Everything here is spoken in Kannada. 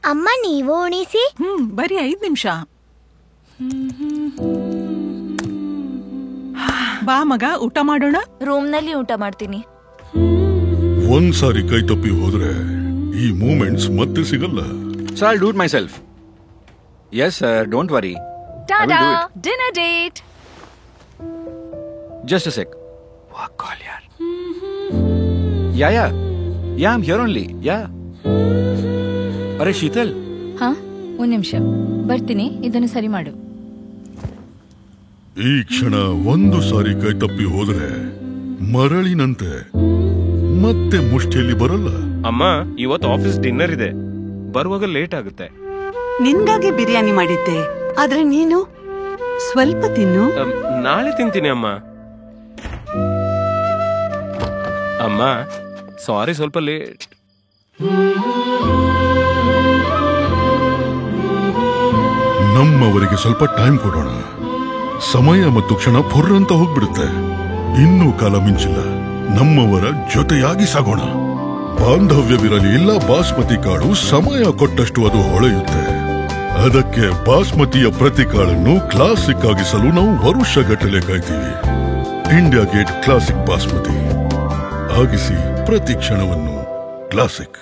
ಅಮ್ಮ ನೀವು ಉಣಿಸಿ. ಬರೀ 5 ನಿಮಿಷ. ಬಾ ಮಗ, ಊಟ ಮಾಡೋಣ. ರೂಮ್ನಲ್ಲಿ ಊಟ ಮಾಡ್ತೀನಿ. ಒಂದ್ಸಾರಿ ಕೈ ತಪ್ಪಿ ಹೋದ್ರೆ ಈ ಮೂಮೆಂಟ್ಸ್ ಮತ್ತೆ ಸಿಗಲ್ಲ. So I'll do it myself. Yes sir, don't worry. TADA, I will do it. Dinner date. Just a sec. Work call yaar. Yeah, I'm here only. Yeah. ಅರೆ ಶೀತಲ್. ಹಾ, ಒಂದ್ ನಿಮಿಷ ಬರ್ತೀನಿ, ಇದನ್ನು ಸರಿ ಮಾಡು. ಈ ಕ್ಷಣ ಒಂದು ಸಾರಿ ಕೈ ತಪ್ಪಿ ಹೋದ್ರೆ ಮರಳಿನಂತೆ ಮತ್ತೆ ಮುಷ್ಟಿಯಲ್ಲಿ ಬರಲ್ಲ. ಅಮ್ಮ, ಇವತ್ತು ಆಫೀಸ್ ಡಿನ್ನರ್ ಇದೆ, ಬರುವಾಗ ಲೇಟ್ ಆಗುತ್ತೆ. ನಿನ್ಗಾಗಿ ಬಿರಿಯಾನಿ ಮಾಡಿದ್ದೆ, ಆದ್ರೆ ನೀನು ಸ್ವಲ್ಪ ತಿನ್ನು. ನಾಳೆ ತಿಂತೀನಿ ಅಮ್ಮ. ಅಮ್ಮ ಸಾರಿ, ಸ್ವಲ್ಪ ಲೇಟ್. ನಮ್ಮವರಿಗೆ ಸ್ವಲ್ಪ ಟೈಮ್ ಕೊಡೋಣ. ಸಮಯ ಮತ್ತು ಕ್ಷಣ ಫುರ್ರಂತ ಹೋಗ್ಬಿಡುತ್ತೆ. ಇನ್ನೂ ಕಾಲ ಮಿಂಚಿಲ್ಲ. ನಮ್ಮವರ ಜೊತೆಯಾಗಿ ಸಾಗೋಣ. ಬಾಂಧವ್ಯವಿರಲಿ ಇಲ್ಲ ಬಾಸ್ಮತಿ ಕಾಳು, ಸಮಯ ಕೊಟ್ಟಷ್ಟು ಅದು ಹೊಳೆಯುತ್ತೆ. ಅದಕ್ಕೆ ಬಾಸ್ಮತಿಯ ಪ್ರತಿ ಕಾಳನ್ನು ಕ್ಲಾಸಿಕ್ ಆಗಿಸಲು ನಾವು ವರುಷಗಟ್ಟಲೆ ಕಾಯ್ತೀವಿ. ಇಂಡಿಯಾ ಗೇಟ್ ಕ್ಲಾಸಿಕ್ ಬಾಸ್ಮತಿ ಆಗಿಸಿ ಪ್ರತಿ ಕ್ಷಣವನ್ನು ಕ್ಲಾಸಿಕ್.